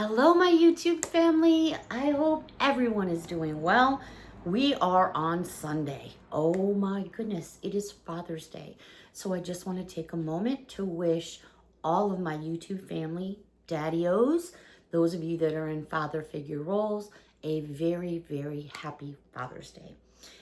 Hello, my YouTube family. I hope everyone is doing well. We are on Sunday. Oh my goodness, it is Father's Day. So I just want to take a moment to wish all of my YouTube family, daddy-os, those of you that are in father figure roles, a very, very happy Father's Day.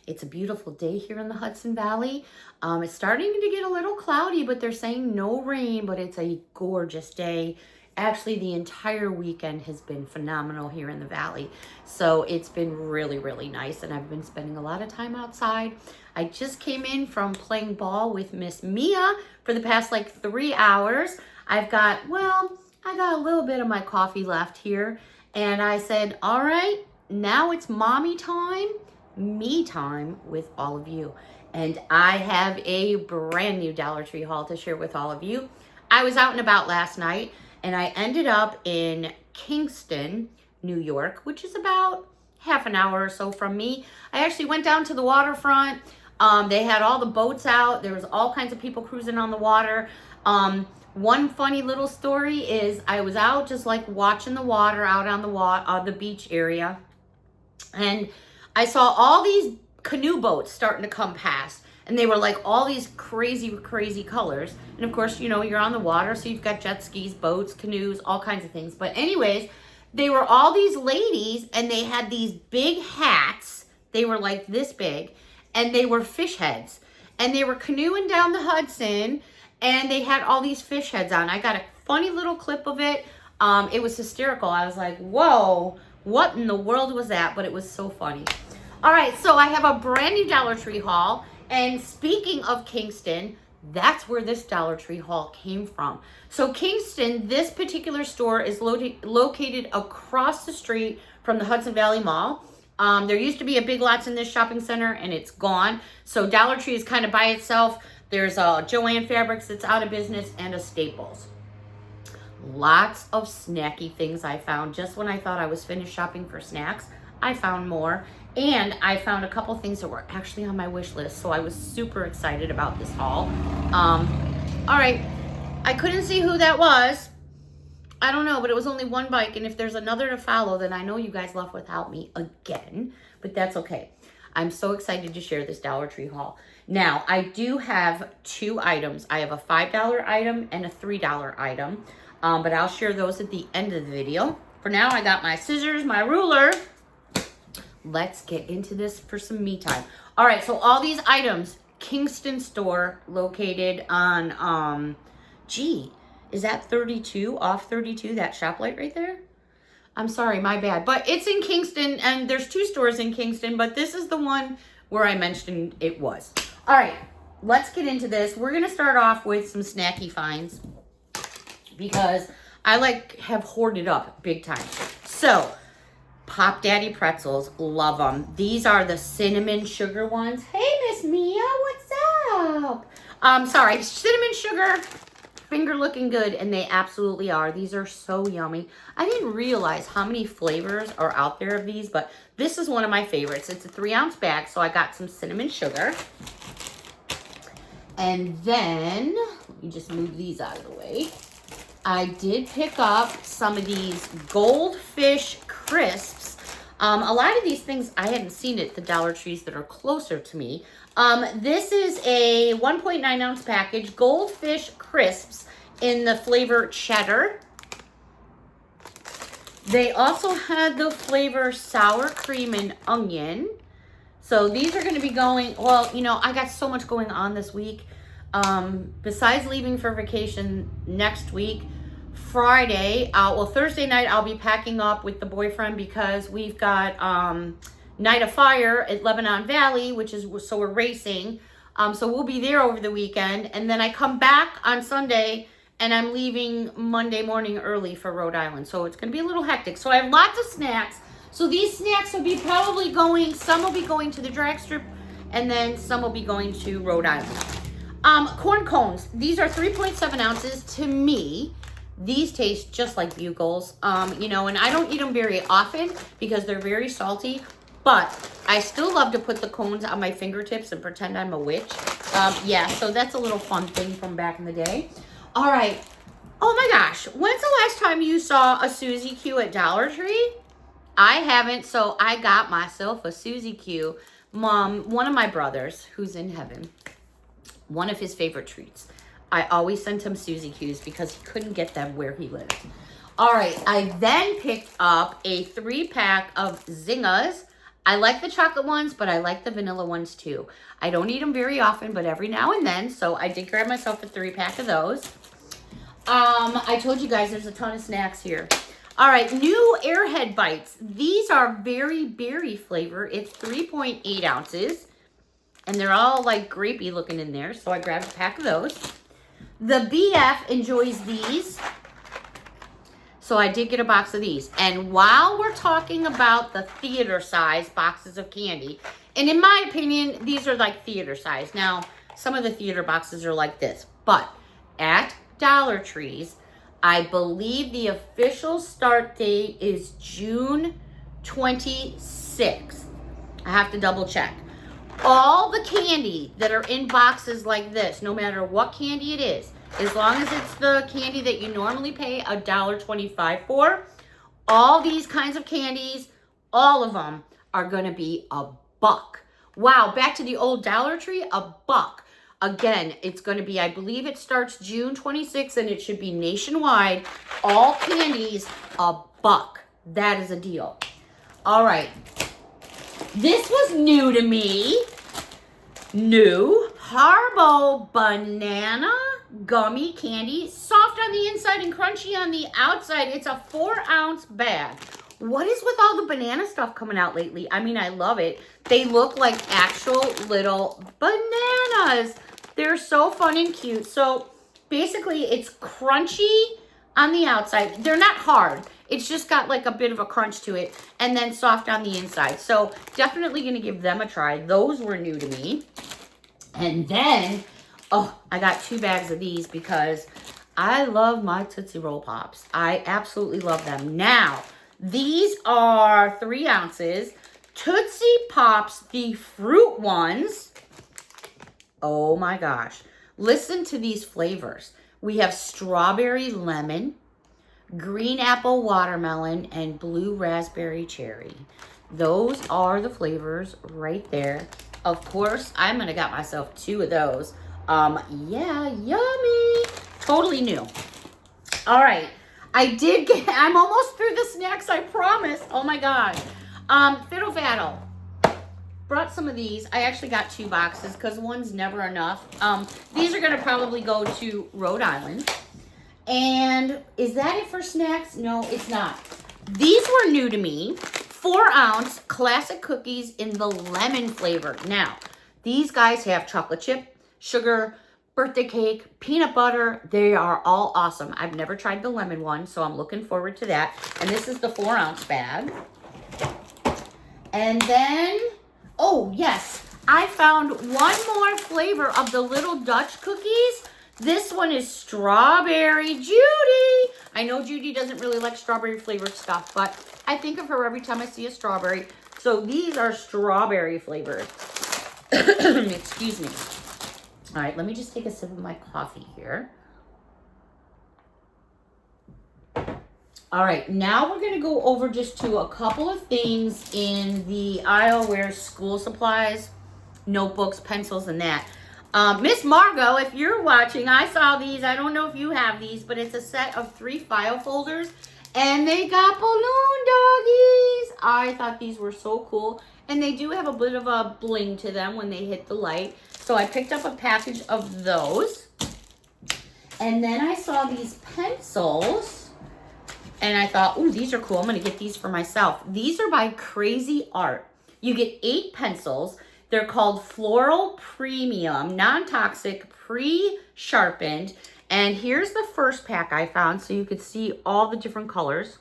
It's a beautiful day here in the Hudson Valley. It's starting to get a little cloudy, but they're saying no rain, but it's a gorgeous day. Actually, the entire weekend has been phenomenal here in the Valley. So it's been really, really nice. And I've been spending a lot of time outside. I just came in from playing ball with Miss Mia for the past like 3 hours. I got a little bit of my coffee left here. And I said, all right, now it's mommy time, me time with all of you. And I have a brand new Dollar Tree haul to share with all of you. I was out and about last night. And I ended up in Kingston, New York, which is about half an hour or so from me. I actually went down to the waterfront. They had all the boats out. There was all kinds of people cruising on the water. One funny little story is I was out just like watching the water out on the beach area. And I saw all these canoe boats starting to come past. And they were like all these crazy, crazy colors. And of course, you know, you're on the water, so you've got jet skis, boats, canoes, all kinds of things. But anyways, they were all these ladies, and they had these big hats. They were like this big, and they were fish heads. And they were canoeing down the Hudson, and they had all these fish heads on. I got a funny little clip of it. It was hysterical. I was like, whoa, what in the world was that? But it was so funny. All right, so I have a brand new Dollar Tree haul. And speaking of Kingston, that's where this Dollar Tree haul came from. So Kingston, this particular store is located across the street from the Hudson Valley Mall. There used to be a Big Lots in this shopping center, and it's gone. So Dollar Tree is kind of by itself. There's a Joann Fabrics that's out of business and a Staples. Lots of snacky things I found. Just when I thought I was finished shopping for snacks, I found more. And I found a couple things that were actually on my wish list. So I was super excited about this haul. All right. I couldn't see who that was. I don't know, but it was only one bike. And if there's another to follow, then I know you guys left without me again. But that's okay. I'm so excited to share this Dollar Tree haul. Now, I do have 2 items. I have a $5 item and a $3 item. But I'll share those at the end of the video. For now, I got my scissors, my ruler. Let's get into this for some me time. All right, so all these items, Kingston store located on, is that 32, off 32, that shop light right there? I'm sorry, my bad. But it's in Kingston, and there's 2 stores in Kingston, but this is the one where I mentioned it was. All right, let's get into this. We're going to start off with some snacky finds because I have hoarded up big time. So, Pop Daddy pretzels, love them. These are the cinnamon sugar ones. Hey, Miss Mia, what's up? Sorry, cinnamon sugar, finger looking good, and they absolutely are. These are so yummy. I didn't realize how many flavors are out there of these, but this is one of my favorites. It's a 3-ounce bag, so I got some cinnamon sugar. And then, let me just move these out of the way. I did pick up some of these goldfish crisps. A lot of these things I hadn't seen at the Dollar Trees that are closer to me. This is a 1.9 ounce package, goldfish crisps in the flavor cheddar. They also had the flavor sour cream and onion. So these are going to be going, well, you know, I got so much going on this week. Besides leaving for vacation next week, Friday, Thursday night, I'll be packing up with the boyfriend because we've got Night of Fire at Lebanon Valley, so we're racing. So we'll be there over the weekend. And then I come back on Sunday, and I'm leaving Monday morning early for Rhode Island. So it's going to be a little hectic. So I have lots of snacks. So these snacks will be some will be going to the drag strip, and then some will be going to Rhode Island. Corn cones. These are 3.7 ounces. To me, these taste just like Bugles, you know, and I don't eat them very often because they're very salty, but I still love to put the cones on my fingertips and pretend I'm a witch. Yeah, so that's a little fun thing from back in the day. All right, Oh my gosh, when's the last time you saw a Suzy Q at Dollar Tree? I haven't, so I got myself a Suzy Q. One of my brothers, who's in heaven, one of his favorite treats. I always sent him Suzy Q's because he couldn't get them where he lived. All right, I then picked up a 3-pack of Zingas. I like the chocolate ones, but I like the vanilla ones too. I don't eat them very often, but every now and then, so I did grab myself a 3-pack of those. I told you guys there's a ton of snacks here. All right, new Airhead Bites. These are very berry flavor. It's 3.8 ounces, and they're all like grapey looking in there, so I grabbed a pack of those. The BF enjoys these, so I did get a box of these. And while we're talking about the theater size boxes of candy, and in my opinion, these are like theater size. Now, some of the theater boxes are like this, but at Dollar Tree's, I believe the official start date is June 26th. I have to double check. All the candy that are in boxes like this, no matter what candy it is, as long as it's the candy that you normally pay $1.25 for, all these kinds of candies, all of them are gonna be $1. Wow, back to the old Dollar Tree, $1. Again, it's going to be, I believe it starts June 26th, and it should be nationwide. All candies, $1. That is a deal. All right. This was new to me. New Haribo Banana Gummy Candy. Soft on the inside and crunchy on the outside. It's a 4-ounce bag. What is with all the banana stuff coming out lately? I mean, I love it. They look like actual little bananas. They're so fun and cute. So basically it's crunchy on the outside. They're not hard. It's just got like a bit of a crunch to it, and then soft on the inside. So definitely gonna give them a try. Those were new to me. And then, oh, I got 2 bags of these because I love my Tootsie Roll Pops. I absolutely love them. Now, these are 3 ounces. Tootsie Pops, the fruit ones. Oh my gosh. Listen to these flavors. We have strawberry lemon, green apple watermelon, and blue raspberry cherry. Those are the flavors right there. Of course, I'm gonna got myself 2 of those. Yeah, yummy. Totally new. All right. I'm almost through the snacks, I promise. Oh my God. Fiddle Faddle. Brought some of these. I actually got 2 boxes because one's never enough. These are going to probably go to Rhode Island. And is that it for snacks? No, it's not. These were new to me. 4-ounce classic cookies in the lemon flavor. Now, these guys have chocolate chip, sugar, birthday cake, peanut butter. They are all awesome. I've never tried the lemon one, so I'm looking forward to that. And this is the 4-ounce bag. And then, oh yes, I found one more flavor of the little Dutch cookies. This one is strawberry Judy. I know Judy doesn't really like strawberry flavored stuff, but I think of her every time I see a strawberry. So these are strawberry flavored. Excuse me. All right, let me just take a sip of my coffee here. All right, now we're gonna go over just to a couple of things in the aisle where school supplies, notebooks, pencils, and that. Miss Margot, if you're watching, I saw these. I don't know if you have these, but it's a set of 3 file folders, and they got balloon doggies. I thought these were so cool, and they do have a bit of a bling to them when they hit the light. So I picked up a package of those, and then I saw these pencils. And I thought, ooh, these are cool. I'm going to get these for myself. These are by Crazy Art. You get 8 pencils. They're called Floral Premium, non-toxic, pre-sharpened. And here's the first pack I found so you could see all the different colors.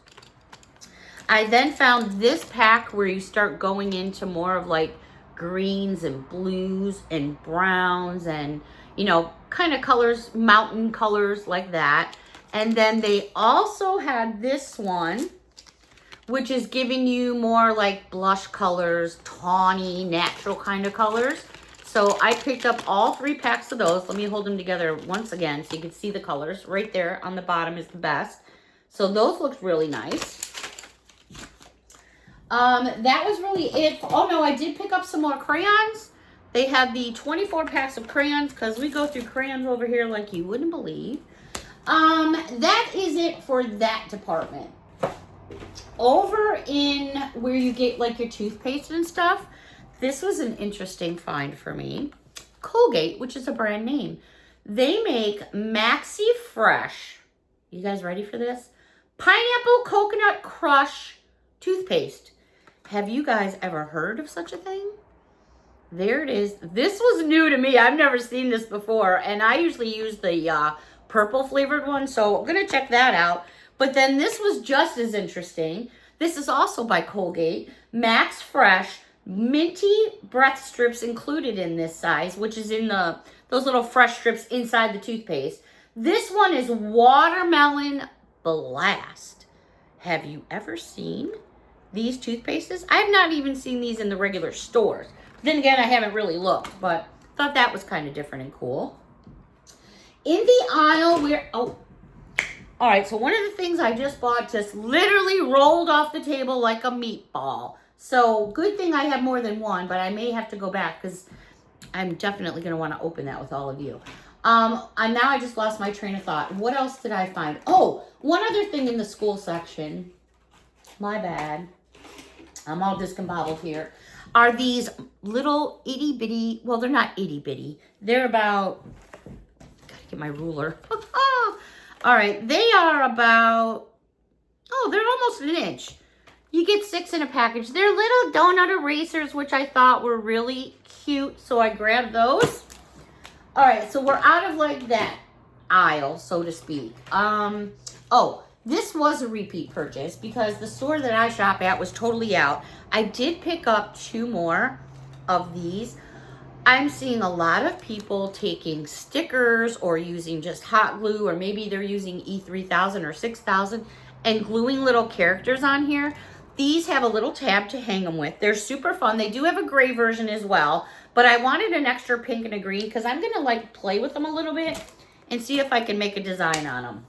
I then found this pack where you start going into more of like greens and blues and browns and, you know, kind of colors, mountain colors like that. And then they also had this one, which is giving you more like blush colors, tawny, natural kind of colors. So I picked up all 3 packs of those. Let me hold them together once again so you can see the colors. Right there on the bottom is the best. So those looked really nice. That was really it. Oh no, I did pick up some more crayons. They have the 24 packs of crayons because we go through crayons over here like you wouldn't believe. That is it for that department. Over in where you get like your toothpaste and stuff, this was an interesting find for me. Colgate, which is a brand name. They make Maxi Fresh. You guys ready for this? Pineapple Coconut Crush toothpaste. Have you guys ever heard of such a thing? There it is. This was new to me. I've never seen this before. And I usually use the purple flavored one. So I'm going to check that out. But then this was just as interesting. This is also by Colgate. Max Fresh. Minty breath strips included in this size. Which is in those little fresh strips inside the toothpaste. This one is Watermelon Blast. Have you ever seen these toothpastes? I have not even seen these in the regular stores. Then again, I haven't really looked, but thought that was kind of different and cool. In the aisle, all right, so one of the things I just bought just literally rolled off the table like a meatball. So good thing I have more than one, but I may have to go back because I'm definitely going to want to open that with all of you. And now I just lost my train of thought. What else did I find? Oh, one other thing in the school section. My bad. I'm all discombobbled here. Are these little itty bitty, well, they're not itty bitty. They're about, gotta get my ruler. All right, they are about, oh, they're almost an inch. You get 6 in a package. They're little donut erasers, which I thought were really cute, so I grabbed those. All right, so we're out of like that aisle, so to speak. Oh, this was a repeat purchase because the store that I shop at was totally out. I did pick up 2 more of these. I'm seeing a lot of people taking stickers or using just hot glue, or maybe they're using E3000 or 6000 and gluing little characters on here. These have a little tab to hang them with. They're super fun. They do have a gray version as well, but I wanted an extra pink and a green because I'm going to like play with them a little bit and see if I can make a design on them.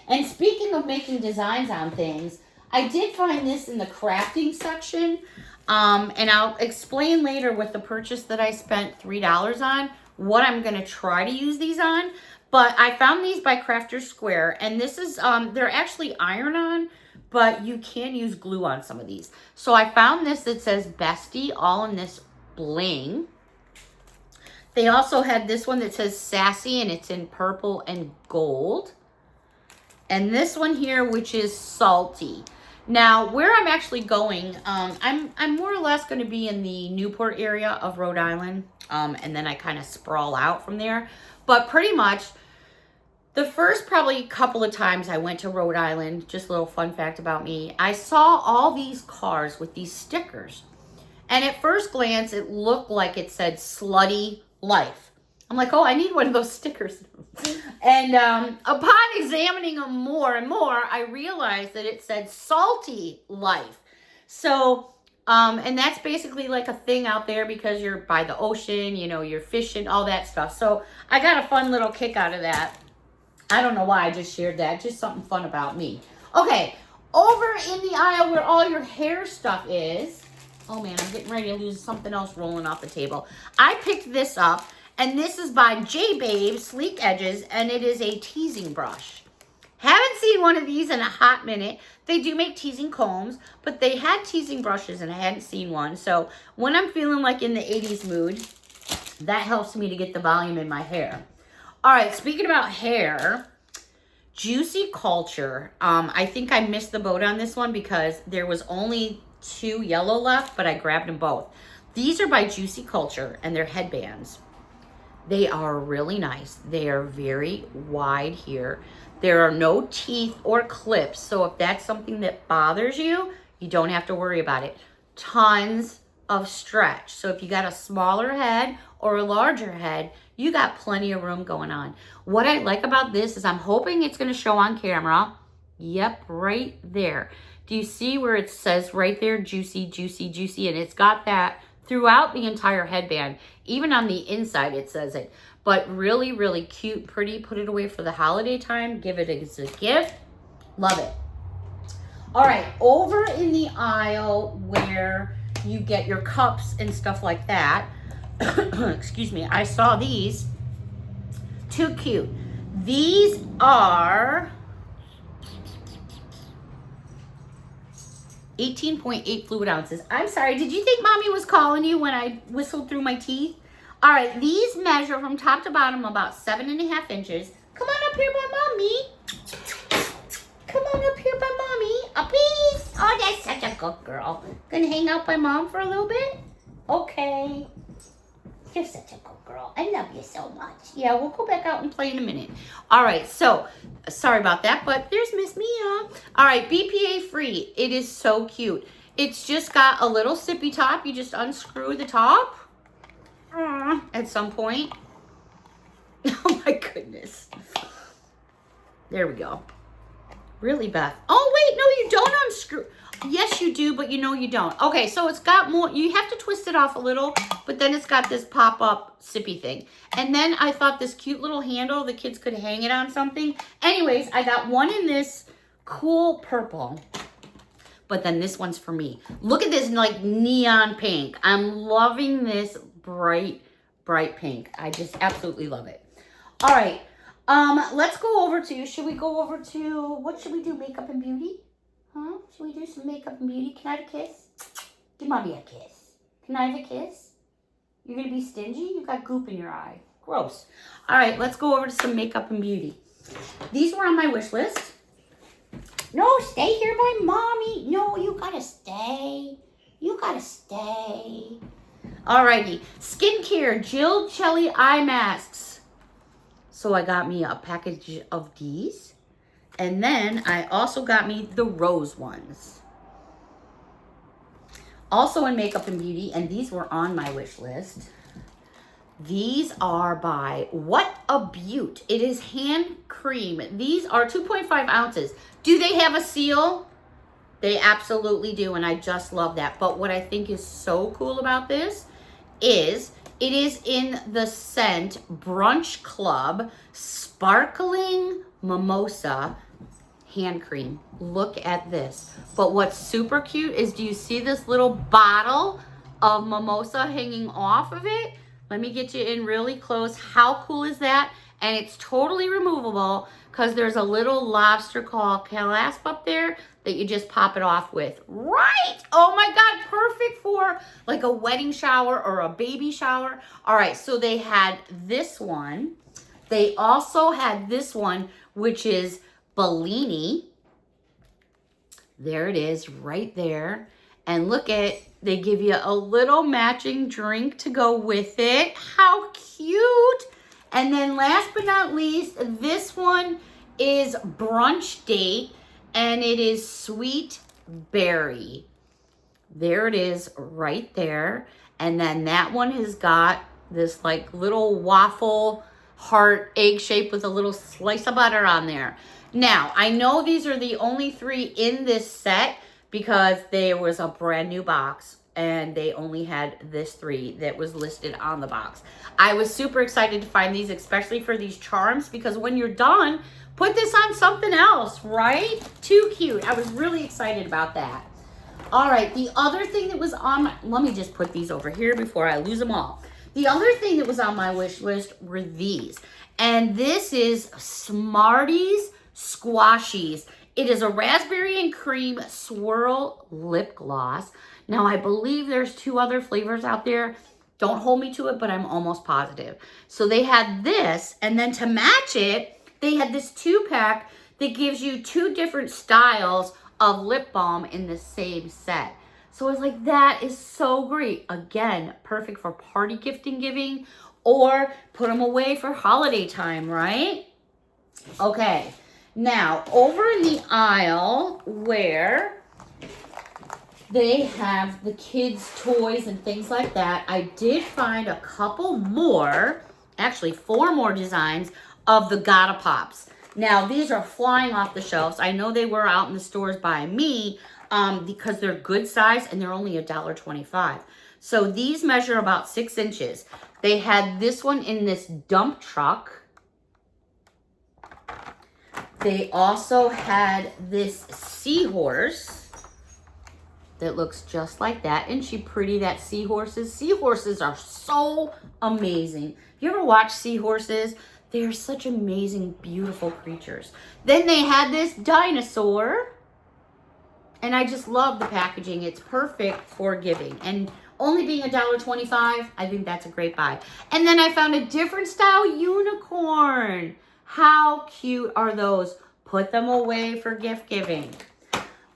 And speaking of making designs on things, I did find this in the crafting section. And I'll explain later with the purchase that I spent $3 on, what I'm going to try to use these on. But I found these by Crafter's Square. And this is, they're actually iron-on, but you can use glue on some of these. So I found this that says Bestie, all in this bling. They also had this one that says Sassy, and it's in purple and gold. And this one here, which is Salty. Now, where I'm actually going, I'm more or less going to be in the Newport area of Rhode Island, and then I kind of sprawl out from there. But pretty much, the first probably couple of times I went to Rhode Island, just a little fun fact about me, I saw all these cars with these stickers. And at first glance, it looked like it said Slutty Life. I'm like, oh, I need one of those stickers. And upon examining them more and more, I realized that it said Salty Life. So, and that's basically like a thing out there because you're by the ocean, you know, you're fishing, all that stuff. So I got a fun little kick out of that. I don't know why I just shared that. Just something fun about me. Okay, over in the aisle where all your hair stuff is. Oh man, I'm getting ready to lose something else rolling off the table. I picked this up. And this is by J Babe Sleek Edges, and it is a teasing brush. Haven't seen one of these in a hot minute. They do make teasing combs, but they had teasing brushes, and I hadn't seen one. So when I'm feeling like in the 80s mood, that helps me to get the volume in my hair. All right, speaking about hair, Juicy Culture. I think I missed the boat on this one because there was only 2 yellow left, but I grabbed them both. These are by Juicy Culture, and they're headbands. They are really nice. They are very wide here. There are no teeth or clips. So if that's something that bothers you, you don't have to worry about it. Tons of stretch. So if you got a smaller head or a larger head, you got plenty of room going on. What I like about this is I'm hoping it's going to show on camera. Yep, right there. Do you see where it says right there, juicy, juicy, juicy? And it's got that throughout the entire headband. Even on the inside, it says it. But really, really cute, pretty. Put it away for the holiday time. Give it as a gift. Love it. All right, over in the aisle where you get your cups and stuff like that, excuse me, I saw these. Too cute. These are 18.8 fluid ounces. I'm sorry, did you think Mommy was calling you when I whistled through my teeth? All right, these measure from top to bottom about 7.5 inches. Come on up here by Mommy. Come on up here by Mommy. A piece. Oh, that's such a good girl. Gonna hang out by Mom for a little bit? Okay. You're such a good girl. I love you so much. Yeah, we'll go back out and play in a minute. All right, so sorry about that, but there's Miss Mia. All right, BPA free. It is so cute. It's just got a little sippy top. You just unscrew the top at some point. Oh my goodness. There we go. Really, Beth? Oh, wait, no, you don't unscrew. Yes, you do, but you know you don't. Okay, so it's got more. You have to twist it off a little, but then it's got this pop-up sippy thing. And then I thought this cute little handle, the kids could hang it on something. Anyways, I got one in this cool purple, but then this one's for me. Look at this, like, neon pink. I'm loving this bright, bright pink. I just absolutely love it. All right. Let's go over to, should we go over to, what should we do, makeup and beauty? Huh? Should we do some makeup and beauty? Can I have a kiss? Give Mommy a kiss. Can I have a kiss? You're going to be stingy? You got goop in your eye. Gross. All right, let's go over to some makeup and beauty. These were on my wish list. No, stay here by Mommy. No, you got to stay. You got to stay. Alrighty. Skincare, Jill Chelly eye masks. So I got me a package of these. And then I also got me the rose ones. Also in makeup and beauty, and these were on my wish list. These are by What a Beaut. It is hand cream. These are 2.5 ounces. Do they have a seal? They absolutely do, and I just love that. But what I think is so cool about this is it is in the scent Brunch Club Sparkling Mimosa hand cream. Look at this. But what's super cute is, do you see this little bottle of mimosa hanging off of it? Let me get you in really close. How cool is that? And it's totally removable because there's a little lobster claw clasp up there that you just pop it off with. Right? Oh my God, perfect for like a wedding shower or a baby shower. All right, so they had this one. They also had this one, which is Bellini. There it is right there. And look at, they give you a little matching drink to go with it. How cute. And then last but not least, this one is Brunch Date, and it is Sweet Berry. There it is right there. And then that one has got this like little waffle heart egg shape with a little slice of butter on there. Now, I know these are the only 3 in this set because there was a brand new box and they only had this 3 that was listed on the box. I was super excited to find these, especially for these charms, because when you're done, put this on something else, right? Too cute. I was really excited about that. All right, the other thing that was on my, let me just put these over here before I lose them all. The other thing that was on my wish list were these. And this is Smarties Squashies. It is a raspberry and cream swirl lip gloss. Now, I believe there's 2 other flavors out there. Don't hold me to it, but I'm almost positive. So they had this, and then to match it, they had this 2-pack that gives you 2 different styles of lip balm in the same set. So I was like, that is so great. Again, perfect for party giving or put them away for holiday time, right? Okay, now over in the aisle where they have the kids' toys and things like that, I did find a couple more, actually 4 more designs of the Gotta Pops. Now, these are flying off the shelves. I know they were out in the stores by me because they're good size and they're only $1.25. So these measure about 6 inches. They had this one in this dump truck. They also had this seahorse that looks just like that. Isn't she pretty, that seahorses? Seahorses are so amazing. You ever watch seahorses? They're such amazing, beautiful creatures. Then they had this dinosaur. And I just love the packaging. It's perfect for giving. And only being $1.25, I think that's a great buy. And then I found a different style unicorn. How cute are those? Put them away for gift giving.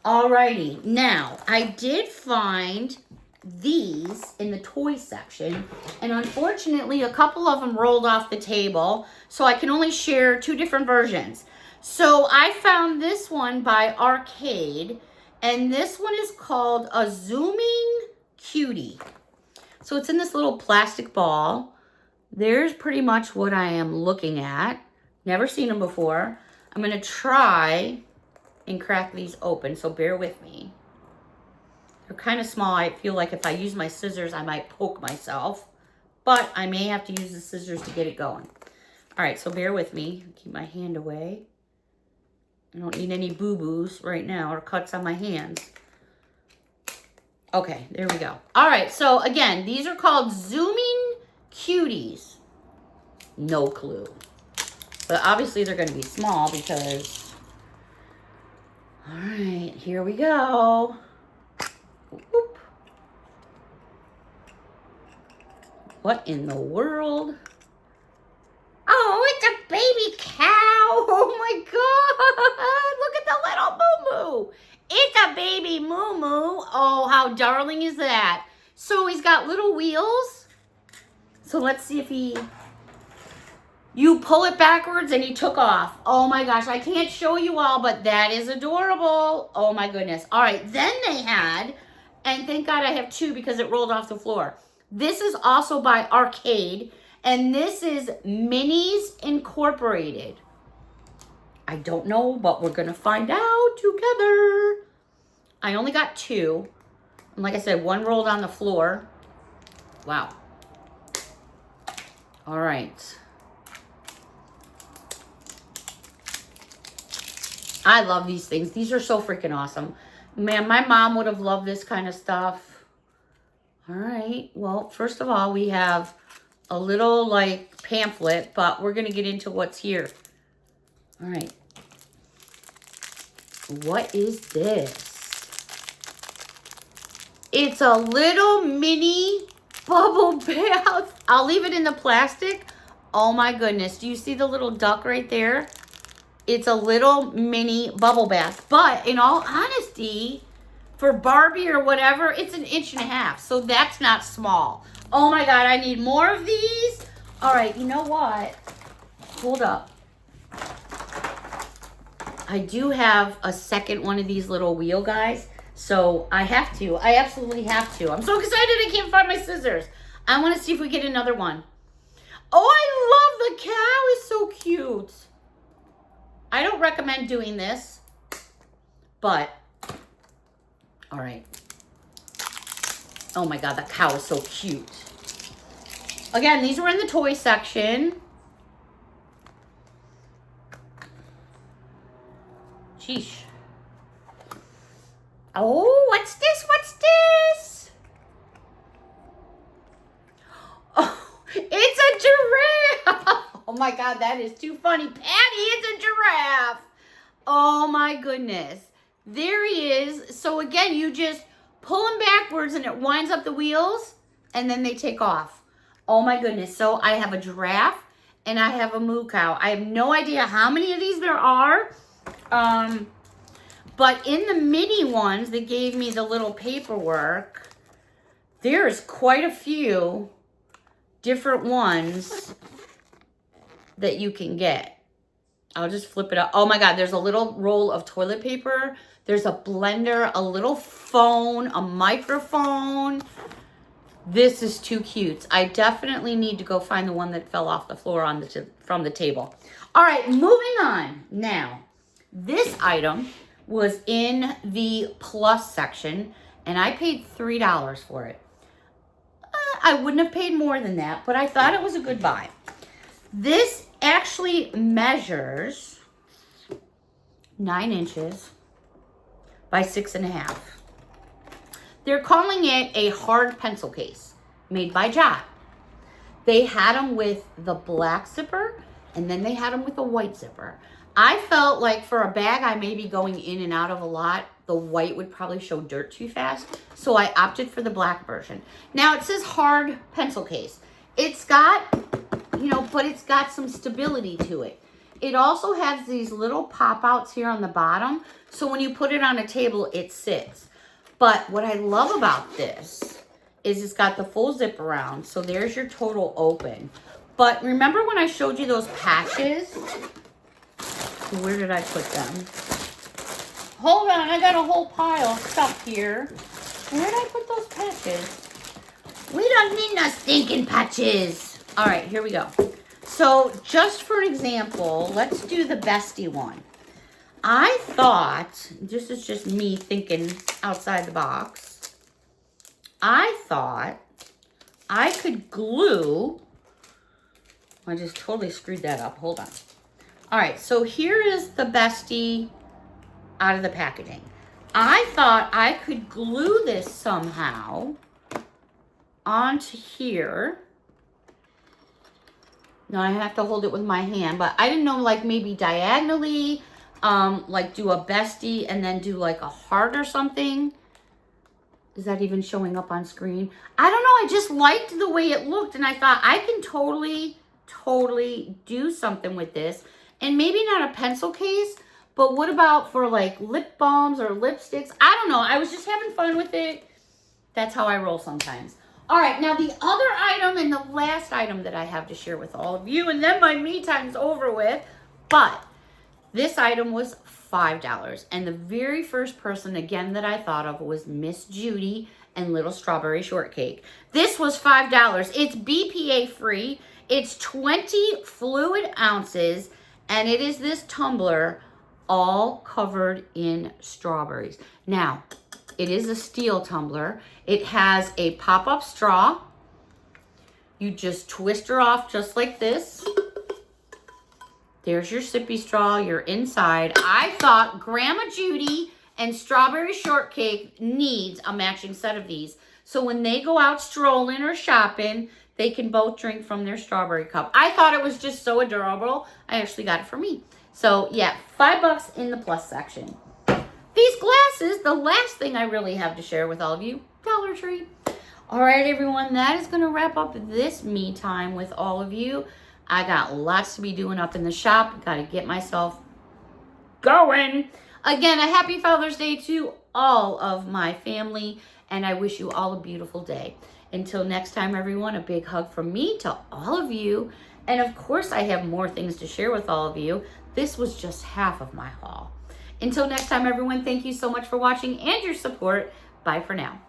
Alrighty, now I did find these in the toy section, and unfortunately a couple of them rolled off the table, so I can only share 2 different versions. So I found this one by Arcade, and this one is called a Zooming Cutie. So it's in this little plastic ball. There's pretty much what I am looking at. Never seen them before. I'm gonna try and crack these open, so bear with me. They're kind of small. I feel like if I use my scissors, I might poke myself, but I may have to use the scissors to get it going. All right, so bear with me. Keep my hand away. I don't need any boo-boos right now or cuts on my hands. Okay, there we go. All right, so again, these are called Zooming Cuties. No clue. But obviously they're going to be small because... All right, here we go. Whoop. What in the world? Oh, it's a baby cow. Oh my God. Look at the little moo-moo. It's a baby moo-moo. Oh, how darling is that? So he's got little wheels. So let's see if he... You pull it backwards and he took off. Oh my gosh, I can't show you all, but that is adorable. Oh my goodness. All right, then they had, and thank God I have 2 because it rolled off the floor. This is also by Arcade, and this is Minis Incorporated. I don't know, but we're gonna find out together. I only got 2. And like I said, 1 rolled on the floor. Wow. All right. I love these things. These are so freaking awesome. Man, my mom would have loved this kind of stuff. All right. Well, first of all, we have a little like pamphlet, but we're going to get into what's here. All right. What is this? It's a little mini bubble bath. I'll leave it in the plastic. Oh my goodness. Do you see the little duck right there? It's a little mini bubble bath. But in all honesty, for Barbie or whatever, it's 1.5 inches. So that's not small. Oh my God, I need more of these. All right, you know what? Hold up. I do have a second one of these little wheel guys. So I have to. I absolutely have to. I'm so excited I can't find my scissors. I want to see if we get another one. Oh, I love the cow. It's so cute. I don't recommend doing this, but, all right. Oh my God, that cow is so cute. Again, these were in the toy section. Sheesh. Oh, what's this? What's this? Oh, it's a giraffe. Oh my God, that is too funny. Patty, it's a giraffe. Oh my goodness. There he is. So again, you just pull him backwards and it winds up the wheels and then they take off. Oh my goodness. So I have a giraffe and I have a moo cow. I have no idea how many of these there are. But in the mini ones, they gave me the little paperwork. There's quite a few different ones that you can get. I'll just flip it up. Oh my God, there's a little roll of toilet paper. There's a blender, a little phone, a microphone. This is too cute. I definitely need to go find the one that fell off the floor on from the table. All right, moving on. Now, this item was in the plus section and I paid $3 for it. I wouldn't have paid more than that, but I thought it was a good buy. This actually measures 9 inches by 6.5. They're calling it a hard pencil case made by Jot. They had them with the black zipper, and then they had them with the white zipper. I felt like for a bag I may be going in and out of a lot, the white would probably show dirt too fast, so I opted for the black version. Now it says hard pencil case. It's got, but it's got some stability to it. It also has these little pop-outs here on the bottom, so when you put it on a table, it sits. But what I love about this is it's got the full zip around, so there's your total open. But remember when I showed you those patches? Where did I put them? Hold on, I got a whole pile of stuff here. Where did I put those patches? We don't need no stinking patches. All right, here we go. So just for an example, let's do the bestie one. I thought, this is just me thinking outside the box, I thought I could glue, I just totally screwed that up, hold on. All right, so here is the bestie out of the packaging. I thought I could glue this somehow onto here. Now I have to hold it with my hand, but I didn't know, like maybe diagonally, like do a bestie and then do like a heart or something. Is that even showing up on screen? I don't know. I just liked the way it looked, and I thought I can totally do something with this. And maybe not a pencil case, but what about for like lip balms or lipsticks? I don't know. I was just having fun with it. That's how I roll sometimes. All right, now the other item and the last item that I have to share with all of you, and then my me time's over with, but this item was $5. And the very first person, again, that I thought of was Miss Judy and Little Strawberry Shortcake. This was $5. It's BPA free. It's 20 fluid ounces, and it is this tumbler all covered in strawberries. Now, it is a steel tumbler. It has a pop-up straw. You just twist her off just like this. There's your sippy straw. You're inside. I thought Grandma Judy and Strawberry Shortcake needs a matching set of these. So when they go out strolling or shopping, they can both drink from their strawberry cup. I thought it was just so adorable. I actually got it for me. So yeah, $5 in the plus section. These glasses, the last thing I really have to share with all of you, Dollar Tree. All right, everyone, that is going to wrap up this me time with all of you. I got lots to be doing up in the shop. Got to get myself going. Again, a happy Father's Day to all of my family, and I wish you all a beautiful day. Until next time, everyone, a big hug from me to all of you. And of course, I have more things to share with all of you. This was just half of my haul. Until next time, everyone, thank you so much for watching and your support. Bye for now.